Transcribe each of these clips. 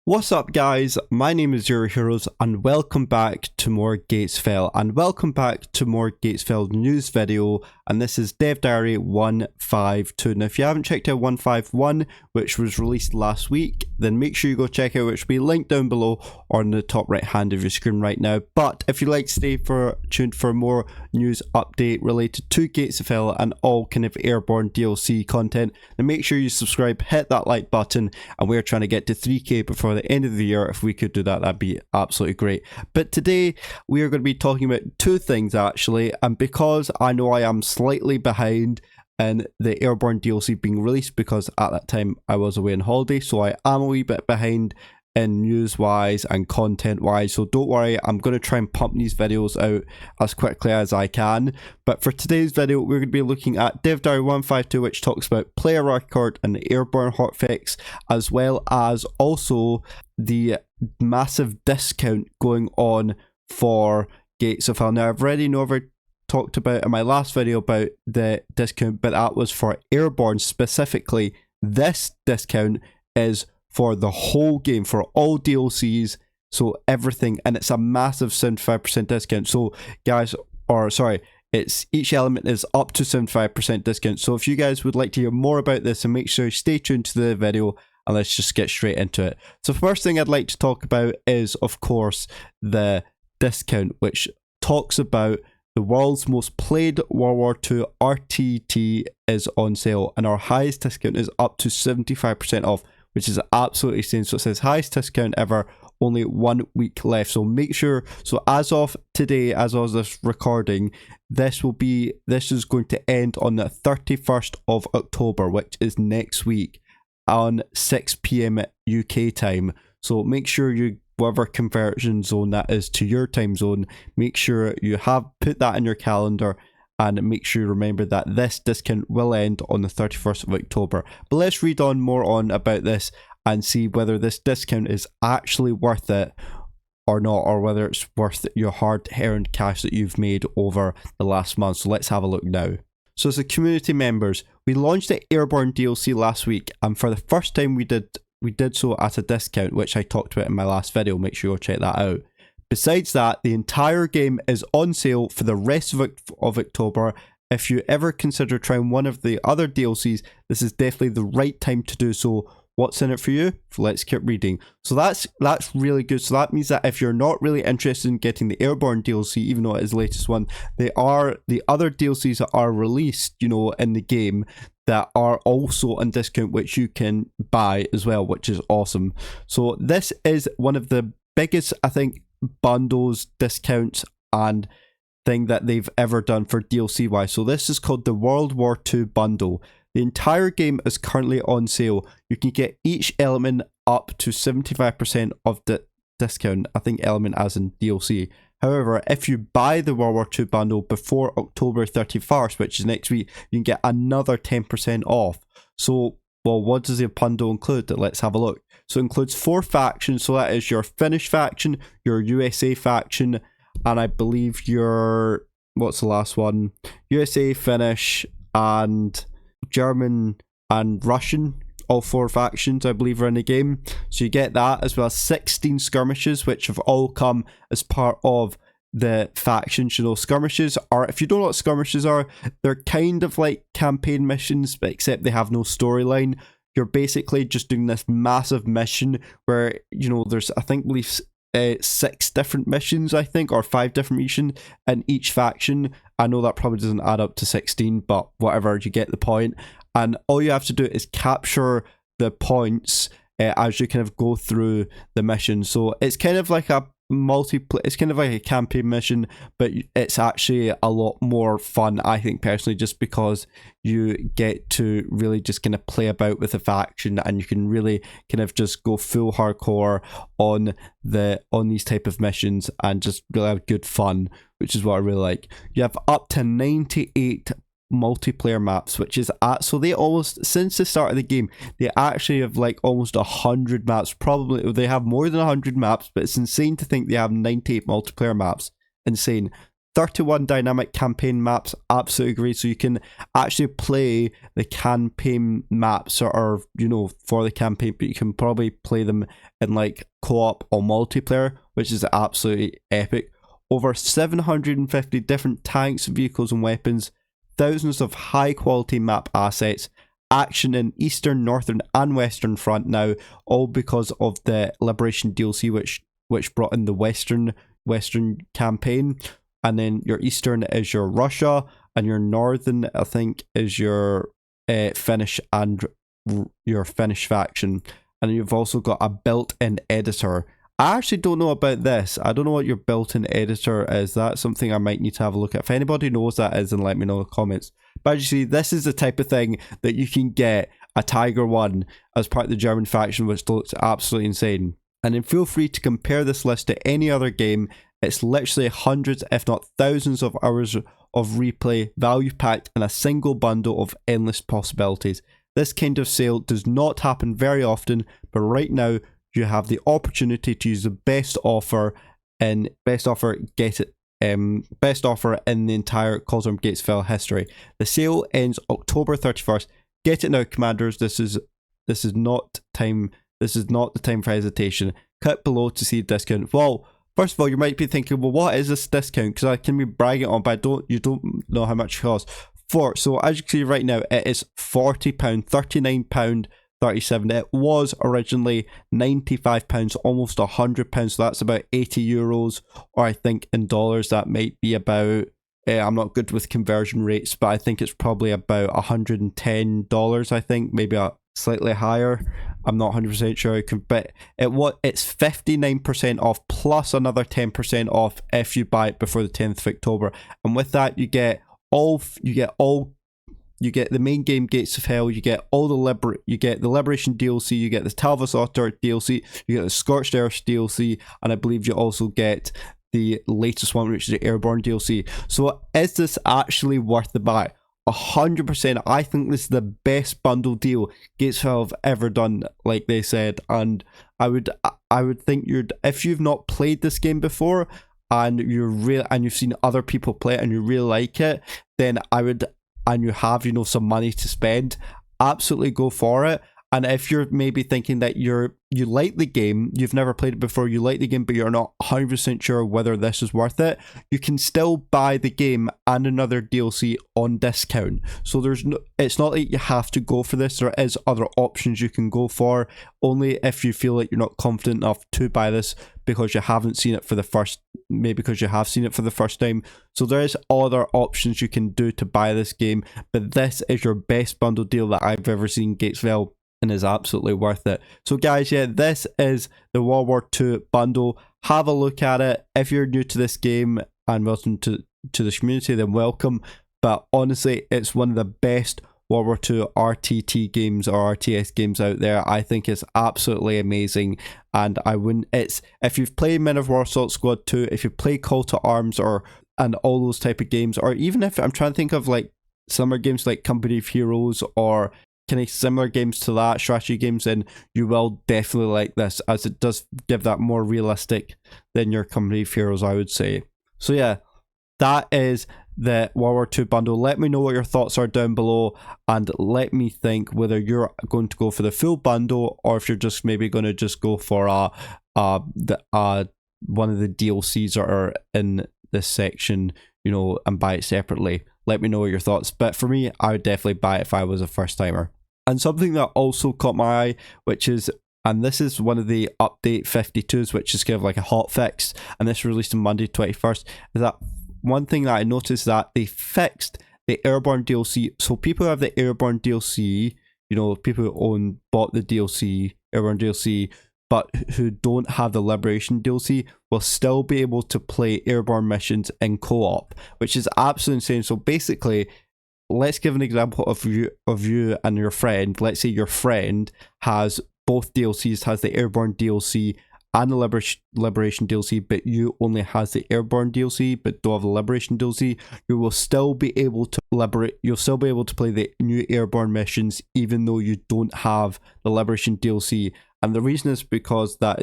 What's up guys, my name is Zero Heroes and welcome back to more Gatesfell and welcome back to more Gatesfell news video, and this is Dev Diary 152. Now if you haven't checked out 151, which was released last week, then make sure you go check out, which will be linked down below or on the top right hand of your screen right now. But if you'd like to stay tuned for more news update related to Gatesfell and all kind of Airborne DLC content, then make sure you subscribe, hit that like button, and we're trying to get to 3k before the end of the year. If we could do that, that'd be absolutely great. But today we are going to be talking about two things actually, and because I know I am slightly behind in the Airborne DLC being released, because at that time I was away on holiday, so I am a wee bit behind in news wise and content wise, so don't worry, I'm going to try and pump these videos out as quickly as I can. But for today's video we're going to be looking at Dev Diary 152, which talks about player record and the Airborne hotfix, as well as also the massive discount going on for Gatesfell. Now I've already talked about in my last video about the discount, but that was for Airborne specifically. This discount is for the whole game, for all DLCs, so everything, and it's a massive 75% discount. So guys, or sorry, it's each element is up to 75% discount. So if you guys would like to hear more about this, and make sure you stay tuned to the video, and let's just get straight into it. So first thing I'd like to talk about is of course the discount, which talks about the world's most played World War II RTT is on sale, and our highest discount is up to 75% off, which is absolutely insane. So it says highest discount ever, only 1 week left. So make sure, so as of today, as of this recording, this is going to end on the 31st of October, which is next week on 6 p.m. UK time. So make sure you, whatever conversion zone that is to your time zone, make sure you have put that in your calendar, and make sure you remember that this discount will end on the 31st of October. But let's read on more on about this and see whether this discount is actually worth it or not, or whether it's worth your hard-earned cash that you've made over the last month. So let's have a look now. So as the community members, we launched the Airborne DLC last week, and for the first time we did so at a discount, which I talked about in my last video. Make sure you check that out. Besides that, the entire game is on sale for the rest of October. If you ever consider trying one of the other DLCs, this is definitely the right time to do so. What's in it for you? Let's keep reading. So that's really good. So that means that if you're not really interested in getting the Airborne DLC, even though it is the latest one, they are the other DLCs that are released, you know, in the game that are also on discount, which you can buy as well, which is awesome. So this is one of the biggest, I think, bundles, discounts and thing that they've ever done for DLC wise. So this is called the World War II bundle. The entire game is currently on sale. You can get each element up to 75% of the discount. I think element as in DLC. However, if you buy the World War II bundle before October 31st, which is next week, you can get another 10% off. So, well, what does the bundle include? Let's have a look. So it includes 4 factions. So that is your Finnish faction, your USA faction, and I believe your, what's the last one? USA, Finnish, and German and Russian. All 4 factions I believe are in the game. So you get that, as well as 16 skirmishes, which have all come as part of the factions. You know, skirmishes are, if you don't know what skirmishes are, they're kind of like campaign missions, but except they have no storyline. You're basically just doing this massive mission where, you know, there's, I believe 6 different missions, I think, or 5 different missions in each faction. I know that probably doesn't add up to 16, but whatever, you get the point. And all you have to do is capture the points as you kind of go through the mission. So it's kind of like a it's kind of like a campaign mission, but it's actually a lot more fun, I think personally, just because you get to really just kind of play about with the faction, and you can really kind of just go full hardcore on these type of missions and just really have good fun, which is what I really like. You have up to 98 multiplayer maps, which is so they almost, since the start of the game, they actually have like almost 100 maps. Probably they have more than 100 maps, but it's insane to think they have 98 multiplayer maps. Insane. 31 dynamic campaign maps, absolutely agree. So you can actually play the campaign maps or you know, for the campaign, but you can probably play them in like co-op or multiplayer, which is absolutely epic. Over 750 different tanks, vehicles and weapons, thousands of high quality map assets, action in Eastern, Northern and Western Front now, all because of the Liberation DLC which brought in the Western campaign. And then your Eastern is your Russia, and your Northern, I think, is your Finnish and your Finnish faction. And you've also got a built-in editor. I actually don't know about this. I don't know what your built-in editor is. That's something I might need to have a look at. If anybody knows that is, then let me know in the comments. But as you see, this is the type of thing that you can get a Tiger 1 as part of the German faction, which looks absolutely insane. And then feel free to compare this list to any other game. It's literally hundreds, if not thousands of hours of replay, value packed in a single bundle of endless possibilities. This kind of sale does not happen very often, but right now you have the opportunity to use the best offer in the entire Cosmere Gatesville history. The sale ends October 31st. Get it now, commanders. This is not the time for hesitation. Click below to see discount. Well, first of all, you might be thinking, well, what is this discount? Because I can be bragging on, but you don't know how much it costs. So as you can see right now, it is £40, £39.37. It was originally £95, almost £100, so that's about €80, or I think in dollars that might be about, I'm not good with conversion rates, but I think it's probably about $110, I think, maybe slightly higher. I'm not 100% sure, but it's 59% off plus another 10% off if you buy it before the 10th of October. And with that, you get the main game Gates of Hell, you get the Liberation DLC, you get the Talvas Otter DLC, you get the Scorched Earth DLC, and I believe you also get the latest one, which is the Airborne DLC. So is this actually worth the buy? 100%. I think this is the best bundle deal Gatesville have ever done, like they said, and I would think if you've not played this game before and you've seen other people play it and you really like it, then and you have, you know, some money to spend, absolutely go for it. And if you're maybe thinking that you like the game, you've never played it before, you like the game, but you're not 100% sure whether this is worth it, you can still buy the game and another DLC on discount. So it's not like you have to go for this. There is other options you can go for, only if you feel like you're not confident enough to buy this because you haven't seen it for the first, maybe because you have seen it for the first time. So there is other options you can do to buy this game, but this is your best bundle deal that I've ever seen Gatesville, and is absolutely worth it. So guys, yeah, this is the World War II bundle. Have a look at it. If you're new to this game and welcome to this community, then welcome. But honestly, it's one of the best World War II RTT games or RTS games out there. I think it's absolutely amazing, and if you've played Men of War Assault Squad 2, if you play Call to Arms and all those type of games, or even if I'm trying to think of like similar games like Company of Heroes or kind of similar games to that, strategy games, then you will definitely like this, as it does give that more realistic than your Company of Heroes, I would say. So yeah, that is the World War II bundle. Let me know what your thoughts are down below, and let me think whether you're going to go for the full bundle or if you're just maybe going to just go for one of the DLCs that are in this section, you know, and buy it separately. Let me know your thoughts. But for me, I would definitely buy it if I was a first timer. And something that also caught my eye, and this is one of the update 52s, which is kind of like a hotfix, and this released on Monday 21st, is that one thing that I noticed, that they fixed the Airborne DLC. So people who have the Airborne DLC, you know, people who bought the DLC, Airborne DLC, but who don't have the Liberation DLC, will still be able to play Airborne missions in co-op, which is absolutely insane. So basically, let's give an example of you and your friend. Let's say your friend has both DLCs, has the Airborne DLC and the Liberation DLC, but you only has the Airborne DLC but don't have the Liberation DLC. You will still be able to you'll still be able to play the new Airborne missions even though you don't have the Liberation DLC. And the reason is because the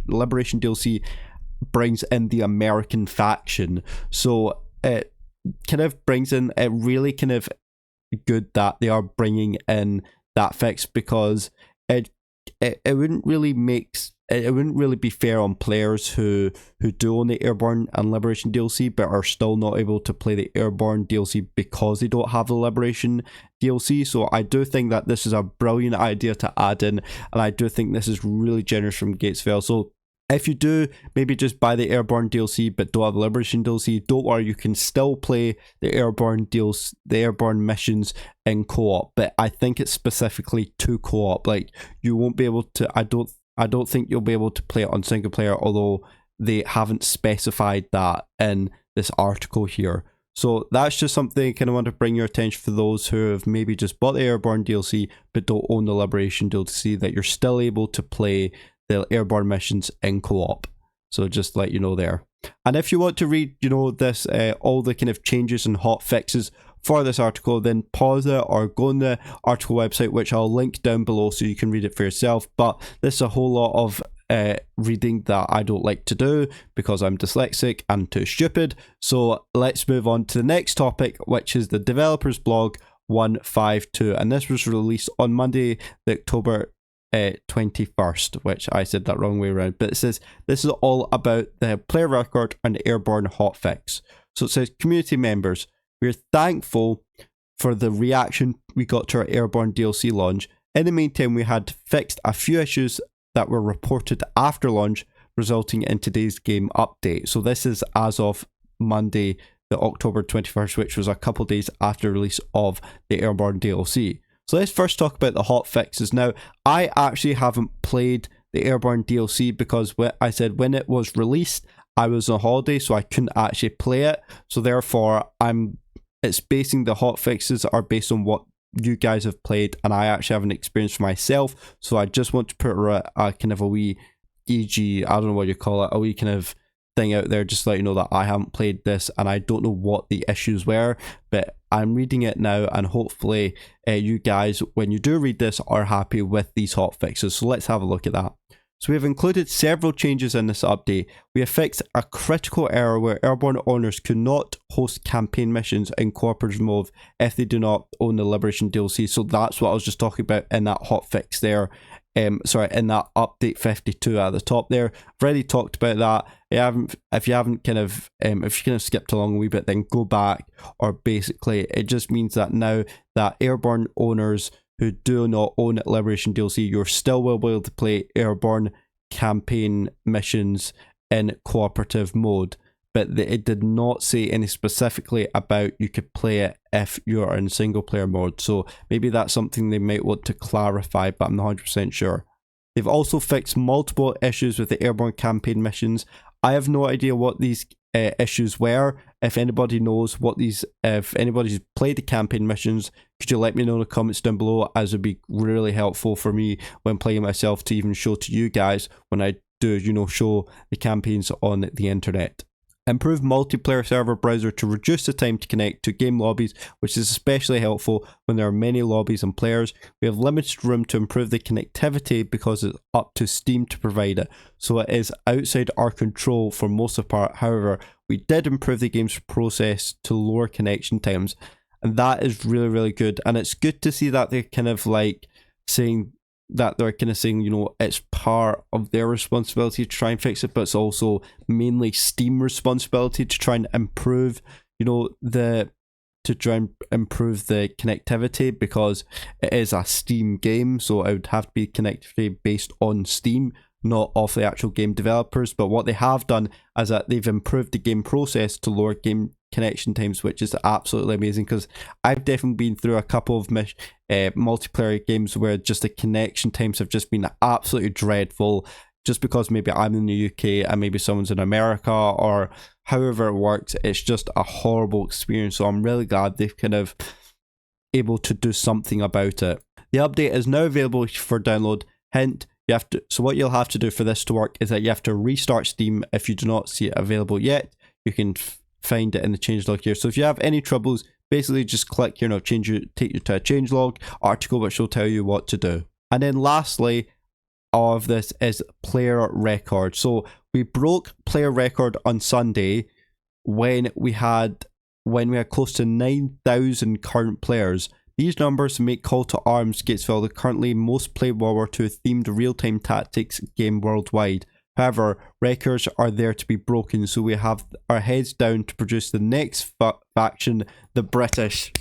Liberation DLC brings in the American faction. So it kind of brings in, it really kind of good that they are bringing in that fix, because it wouldn't really it wouldn't really be fair on players who do own the Airborne and Liberation DLC but are still not able to play the Airborne DLC because they don't have the Liberation DLC. So I do think that this is a brilliant idea to add in, and I do think this is really generous from Gatesville. So if you do maybe just buy the Airborne DLC but don't have the Liberation DLC, don't worry, you can still play the Airborne DLC, the Airborne missions in co-op. But I think it's specifically to co-op. Like, you won't be able to. I don't think you'll be able to play it on single player, although they haven't specified that in this article here. So that's just something I kind of want to bring your attention for those who have maybe just bought the Airborne DLC but don't own the Liberation DLC, that you're still able to play the Airborne missions in co-op. So just let you know there. And if you want to read, this all the kind of changes and hot fixes for this article, then pause it or go on the article website, which I'll link down below so you can read it for yourself. But this is a whole lot of reading that I don't like to do because I'm dyslexic and too stupid. So let's move on to the next topic, which is the developers blog 152, and this was released on Monday, the October 21st, which I said that wrong way around, but it says this is all about the player record and Airborne hotfix. So it says, community members, we're thankful for the reaction we got to our Airborne DLC launch. In the meantime, we had fixed a few issues that were reported after launch, resulting in today's game update. So this is as of Monday, the October 21st, which was a couple days after release of the Airborne DLC. So let's first talk about the hot fixes. Now, I actually haven't played the Airborne DLC because I said when it was released, I was on holiday, so I couldn't actually play it. So therefore, it's basing the hot fixes are based on what you guys have played, and I actually haven't experienced for myself. So I just want to put a kind of a wee EG, I don't know what you call it, a wee kind of thing out there, just to let you know that I haven't played this and I don't know what the issues were, but I'm reading it now, and hopefully you guys, when you do read this, are happy with these hot fixes. So let's have a look at that. So we have included several changes in this update. We have fixed a critical error where Airborne owners could not host campaign missions in cooperative mode if they do not own the Liberation DLC. So that's what I was just talking about in that hot fix there. In that update 52 at the top there. I've already talked about that. If you haven't kind of skipped along a wee bit, then go back. Or basically, it just means that now that Airborne owners who do not own Liberation DLC, you're still will be able to play Airborne campaign missions in cooperative mode. But it did not say any specifically about you could play it if you're in single player mode. So maybe that's something they might want to clarify, but I'm not 100% sure. They've also fixed multiple issues with the Airborne campaign missions. I have no idea what these issues were. If anybody knows what these, if anybody's played the campaign missions, could you let me know in the comments down below, as it would be really helpful for me when playing myself to even show to you guys when I do, show the campaigns on the internet. Improve multiplayer server browser to reduce the time to connect to game lobbies, which is especially helpful when there are many lobbies and players. We have limited room to improve the connectivity because it's up to Steam to provide it, so it is outside our control for most of the part. However, we did improve the game's process to lower connection times, and that is really, really good. And it's good to see that they're kind of like saying that it's part of their responsibility to try and fix it, but it's also mainly Steam responsibility to try and improve, improve the connectivity, because it is a Steam game, so it would have to be connectivity based on Steam, not off the actual game developers. But what they have done is that they've improved the game process to lower game connection times, which is absolutely amazing, because I've definitely been through a couple of multiplayer games where just the connection times have just been absolutely dreadful, just because maybe I'm in the UK and maybe someone's in America, or however it works. It's just a horrible experience, so I'm really glad they've kind of able to do something about it. The update is now available for download. Hint, so what you'll have to do for this to work is that you have to restart Steam. If you do not see it available yet, you can find it in the changelog here. So if you have any troubles, basically just click here, take you to a changelog article, which will tell you what to do. And then lastly, all of this is player record. So we broke player record on Sunday when we had close to 9,000 current players. These numbers make Call to Arms Gatesville the currently most played World War II themed real-time tactics game worldwide. However, records are there to be broken, so we have our heads down to produce the next faction, the British.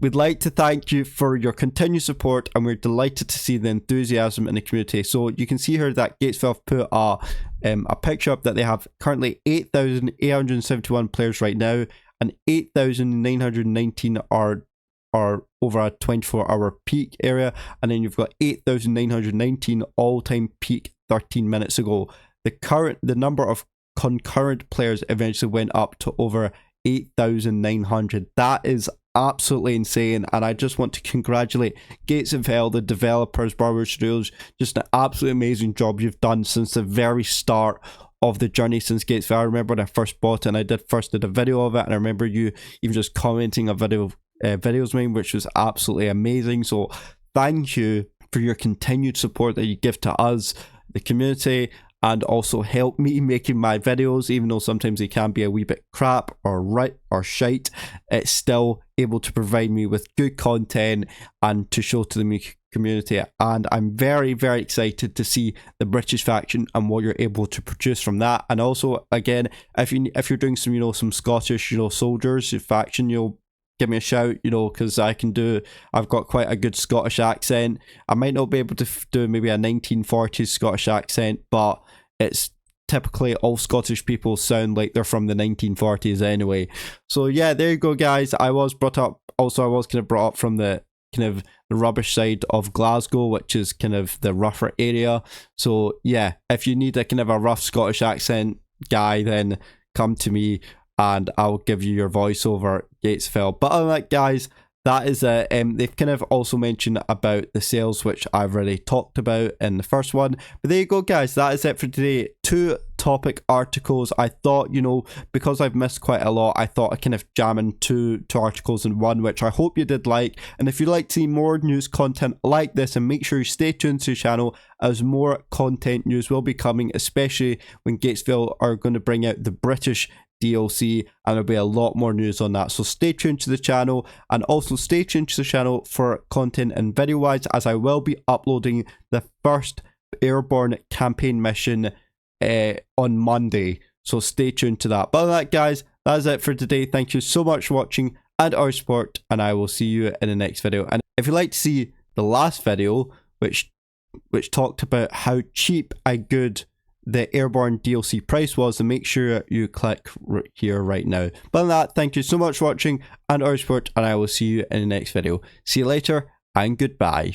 We'd like to thank you for your continued support, and we're delighted to see the enthusiasm in the community. So you can see here that Gatesville put a picture up that they have currently 8,871 players right now, and 8,919 are over a 24-hour peak area, and then you've got 8,919 all-time peak 13 minutes ago. The number of concurrent players eventually went up to over 8,900. That is absolutely insane, and I just want to congratulate Gates of Hell, the developers, Barber Studios. Just an absolutely amazing job you've done since the very start of the journey since Gates of Hell. I remember when I first bought it, and I did a video of it, and I remember you even just commenting a videos made, which was absolutely amazing. So thank you for your continued support that you give to us, the community, and also help me making my videos. Even though sometimes they can be a wee bit crap or shite, it's still able to provide me with good content and to show to the community. And I'm very, very excited to see the British faction and what you're able to produce from that. And also, again, if you're doing some some Scottish soldiers faction, give me a shout, because I've got quite a good Scottish accent. I might not be able to do maybe a 1940s Scottish accent, but it's typically all Scottish people sound like they're from the 1940s anyway. So yeah, there you go, guys. I was kind of brought up from the kind of the rubbish side of Glasgow, which is kind of the rougher area. So yeah, if you need a kind of a rough Scottish accent guy, then come to me and I'll give you your voiceover, Gatesville. But other than that, guys, that is they've kind of also mentioned about the sales, which I've already talked about in the first one. But there you go, guys. That is it for today. 2 topic articles. I thought, because I've missed quite a lot, I thought I'd kind of jam in two articles in one, which I hope you did like. And if you'd like to see more news content like this, and make sure you stay tuned to the channel, as more content news will be coming, especially when Gatesville are going to bring out the British DLC, and there'll be a lot more news on that. So stay tuned to the channel, and also stay tuned to the channel for content and video wise, as I will be uploading the first Airborne campaign mission on Monday. So stay tuned to that. But other than that, guys, that is it for today. Thank you so much for watching and our support, and I will see you in the next video. And if you'd like to see the last video, which talked about how cheap and good the Airborne DLC price was, then make sure you click here right now. But other than that, thank you so much for watching and our support, and I will see you in the next video. See you later, and goodbye.